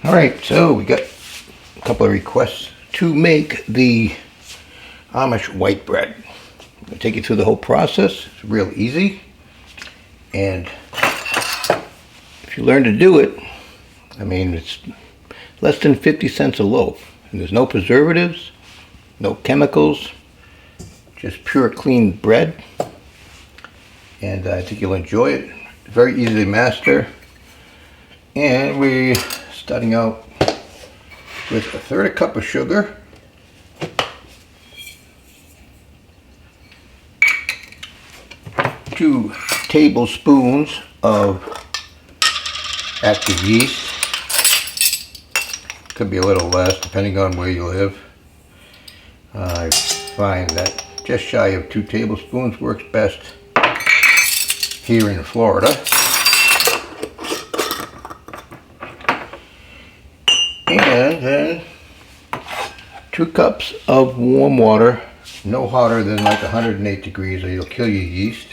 Alright, so we got a couple of requests to make the Amish white bread. I'm going to take you through the whole process. It's real easy. And if you learn to do it, I mean, it's less than 50 cents a loaf. And there's no preservatives, no chemicals, just pure clean bread. And I think you'll enjoy it. Very easy to master. And we're starting out with 1/3 cup of sugar, 2 tablespoons of active yeast. Could be a little less depending on where you live. I find that just shy of 2 tablespoons works best here in Florida. And then 2 cups of warm water, no hotter than like 108 degrees or you'll kill your yeast.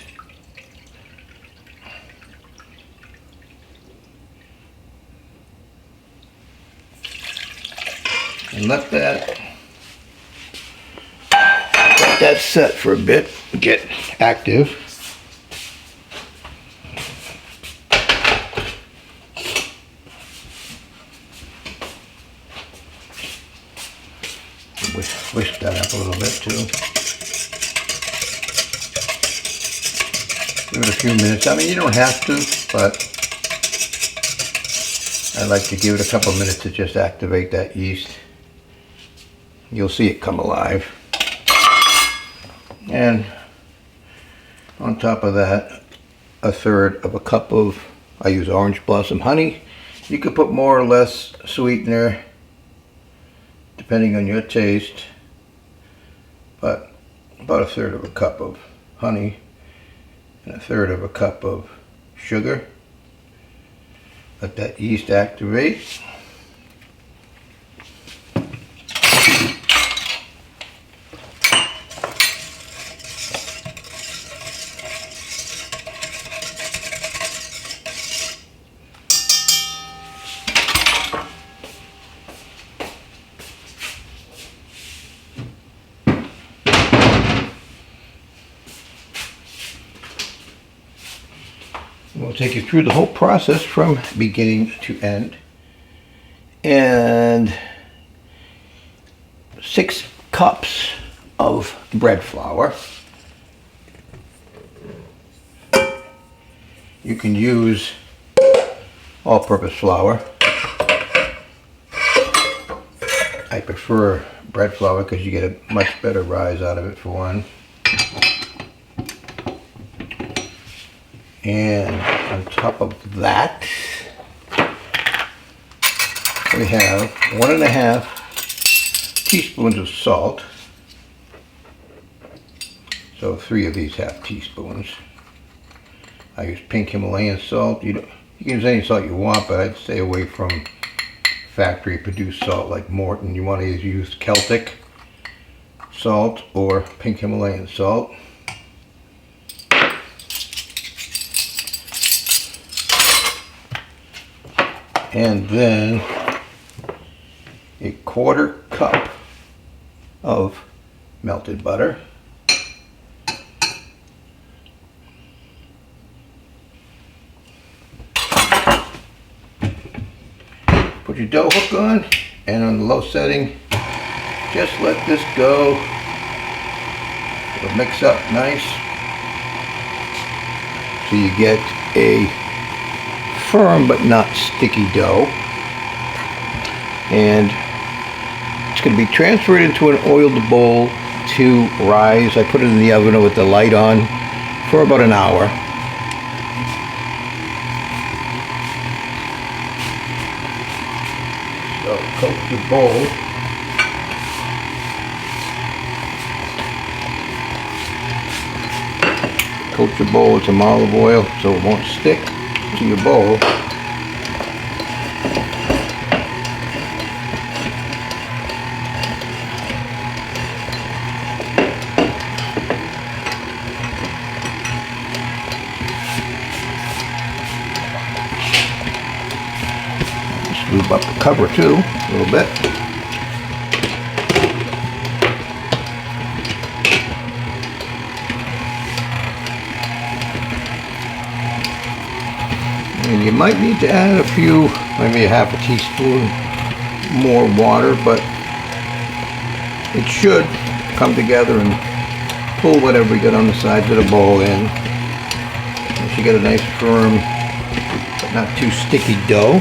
And let that set for a bit, get active. Whisk that up a little bit too. Give it a few minutes. I mean, you don't have to, but I like to give it a couple minutes to just activate that yeast. You'll see it come alive. And on top of that, 1/3 cup of, I use orange blossom honey. You could put more or less sweetener depending on your taste, but about 1/3 cup of honey and 1/3 cup of sugar. Let that yeast activate. We'll take you through the whole process from beginning to end. And 6 cups of bread flour. You can use all-purpose flour. I prefer bread flour because you get a much better rise out of it for one. And on top of that, we have 1½ teaspoons of salt. So 3 of these half teaspoons. I use pink Himalayan salt. You can use any salt you want, but I'd stay away from factory produced salt like Morton. You want to either use Celtic salt or pink Himalayan salt. And then 1/4 cup of melted butter. Put your dough hook on, and on the low setting, just let this go. It'll mix up nice so you get a firm but not sticky dough. And it's going to be transferred into an oiled bowl to rise. I put it in the oven with the light on for about an hour. So coat your bowl. Coat your bowl with some olive oil so it won't stick to your bowl. Lube up the cover too, a little bit. And you might need to add a few, maybe a half a teaspoon more water, but it should come together and pull whatever you got on the sides of the bowl in. You should get a nice firm, but not too sticky dough.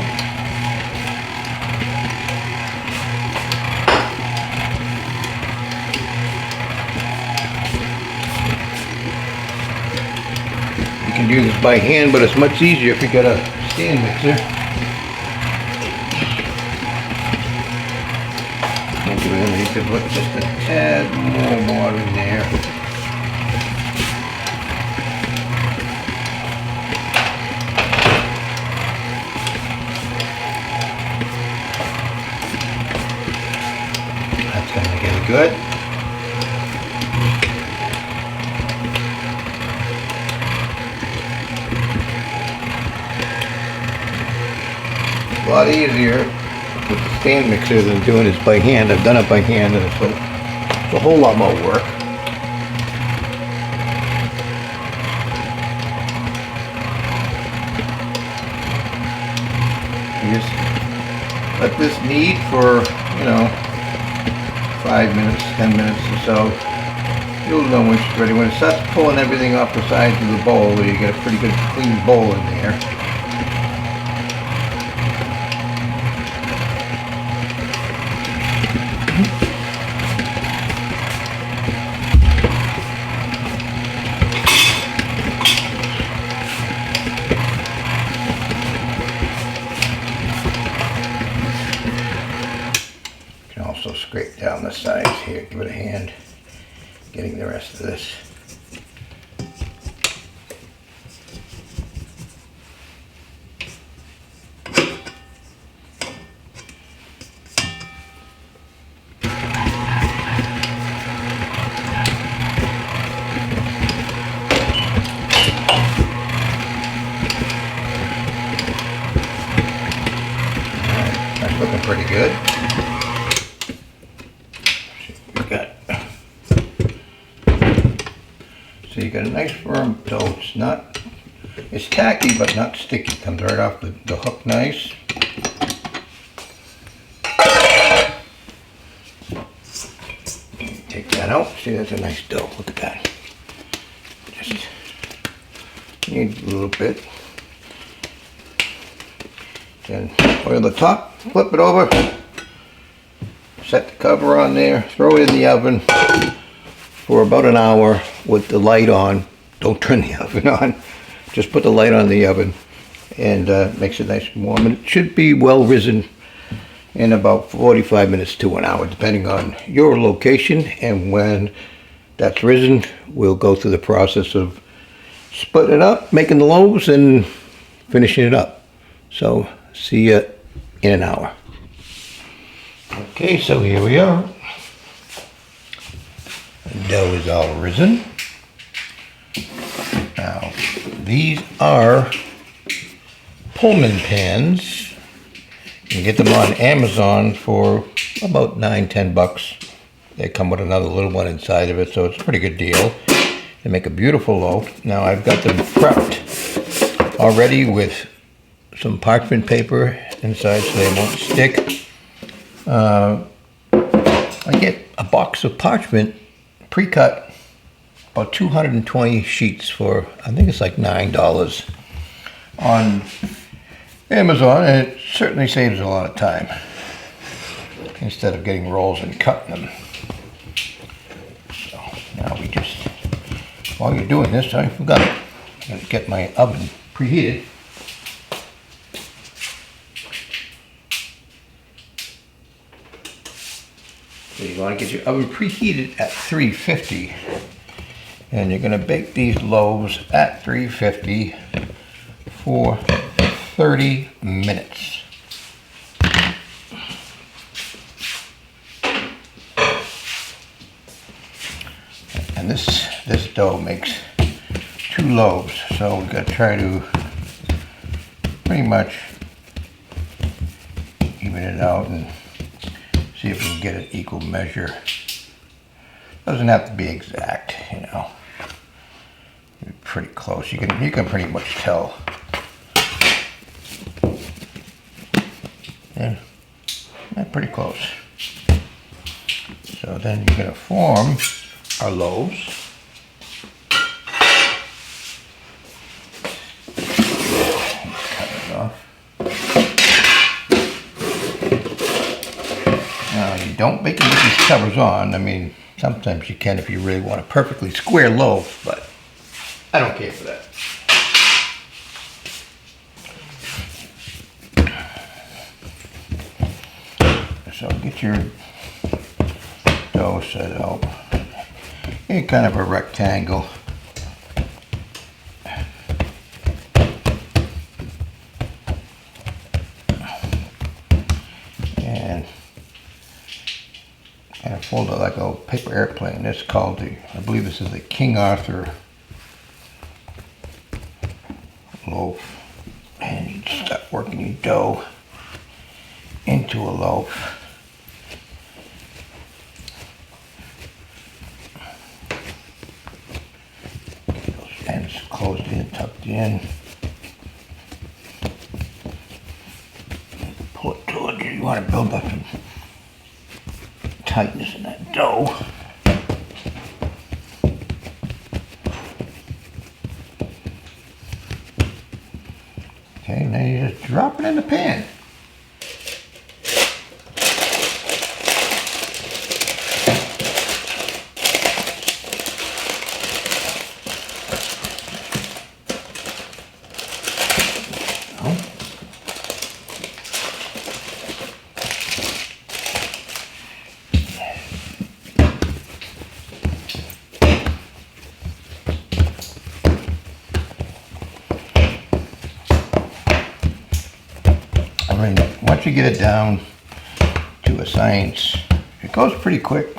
You can do this by hand, but it's much easier if you got a stand mixer. You could put just a tad more water in there. That's going to make it good. A lot easier with the stand mixer than doing this by hand. I've done it by hand and it's a whole lot more work. You just let this knead for, 5 minutes, 10 minutes or so. You'll know when it's ready. When it starts pulling everything off the sides of the bowl, you get a pretty good clean bowl in there. Also scrape down the sides here, give it a hand getting the rest of this. Alright, that's looking pretty good. So you got a nice firm dough. It's tacky but not sticky. Comes right off the hook nice. Take that out. See, that's a nice dough. Look at that. Just need a little bit. Then oil the top, flip it over, set the cover on there, throw it in the oven for about an hour with the light on. Don't turn the oven on. Just put the light on the oven and makes it nice and warm. And it should be well risen in about 45 minutes to an hour, depending on your location. And when that's risen, we'll go through the process of splitting it up, making the loaves, and finishing it up. So see you in an hour. Okay, so here we are. The dough is all risen. Now, these are Pullman pans. You can get them on Amazon for about $9-10. They come with another little one inside of it, so it's a pretty good deal. They make a beautiful loaf. Now, I've got them prepped already with some parchment paper inside so they won't stick. I get a box of parchment pre-cut, about 220 sheets for, I think it's like $9 on Amazon, and it certainly saves a lot of time instead of getting rolls and cutting them. So now we just, while you're doing this, I forgot, I'm going to get my oven preheated. So you want to get your oven preheated at 350, and you're going to bake these loaves at 350 for 30 minutes. And this dough makes 2 loaves, so we've got to try to pretty much even it out and see if we can get an equal measure. Doesn't have to be exact, you know. Pretty close. You can pretty much tell. And pretty close. So then you're going to form our loaves. Cut it off. Now you don't bake it with these covers on. I mean, sometimes you can if you really want a perfectly square loaf, but I don't care for that. So get your dough set out in kind of a rectangle. And kind of fold it like a paper airplane. That's called the, I believe this is the King Arthur loaf. And you start working your dough into a loaf. Get those ends closed in, tucked in. Pull it towards you. You want to build up some tightness in that dough. Okay, now you just drop it in the pan. I mean, once you get it down to a science, it goes pretty quick.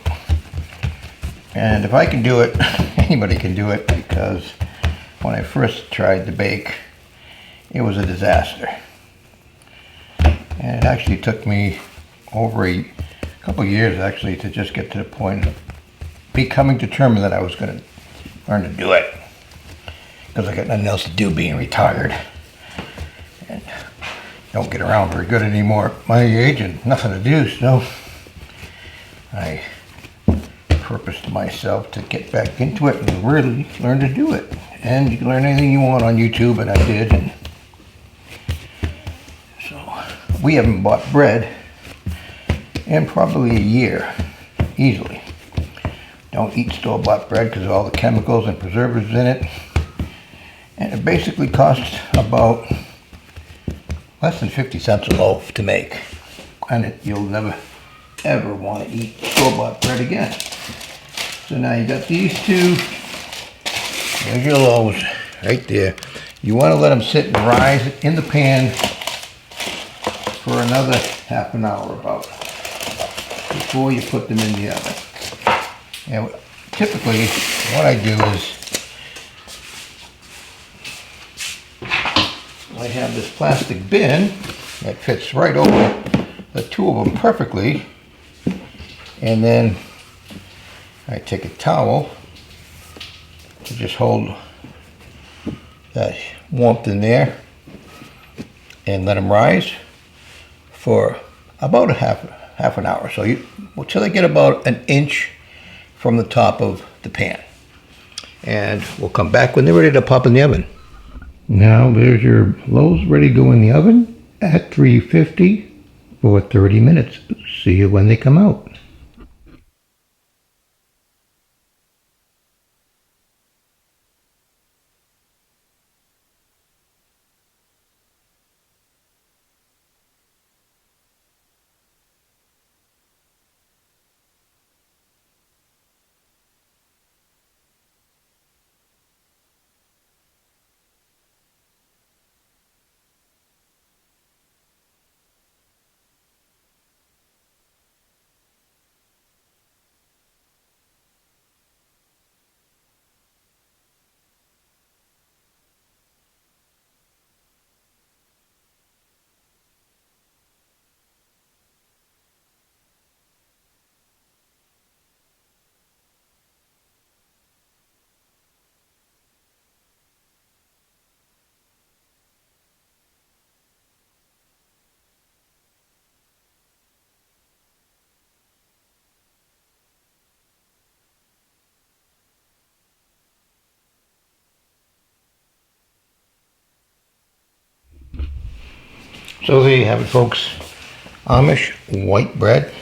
And if I can do it, anybody can do it, because when I first tried to bake, it was a disaster. And it actually took me over a couple of years actually to just get to the point of becoming determined that I was going to learn to do it, because I got nothing else to do being retired. And don't get around very good anymore at my age and nothing to do, so I purposed myself to get back into it and really learn to do it. And you can learn anything you want on YouTube, and I did. And so we haven't bought bread in probably a year, easily. Don't eat store-bought bread because of all the chemicals and preservatives in it. And it basically costs about less than 50 cents a loaf to make. And you'll never ever want to eat store-bought bread again. So now you got these two. There's your loaves right there. You want to let them sit and rise in the pan for another half an hour about before you put them in the oven. And typically what I do is I have this plastic bin that fits right over the two of them perfectly, and then I take a towel to just hold that warmth in there and let them rise for about a half an hour. So until they get about an inch from the top of the pan. And we'll come back when they're ready to pop in the oven. Now there's your loaves ready to go in the oven at 350 for 30 minutes. See you when they come out. So there you have it, folks. Amish white bread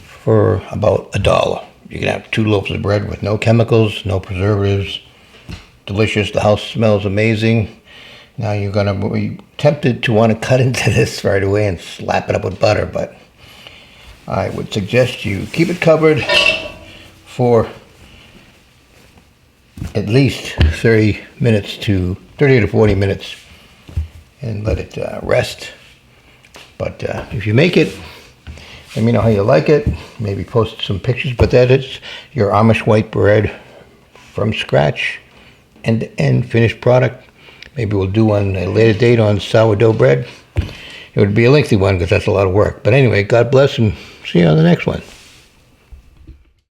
for about $1. You can have 2 loaves of bread with no chemicals, no preservatives. Delicious. The house smells amazing. Now you're gonna be tempted to want to cut into this right away and slap it up with butter, but I would suggest you keep it covered for at least 30 to 40 minutes and let it rest. But if you make it, let me know how you like it. Maybe post some pictures. But that is your Amish white bread from scratch, and finished product. Maybe we'll do one at a later date on sourdough bread. It would be a lengthy one because that's a lot of work. But anyway, God bless and see you on the next one.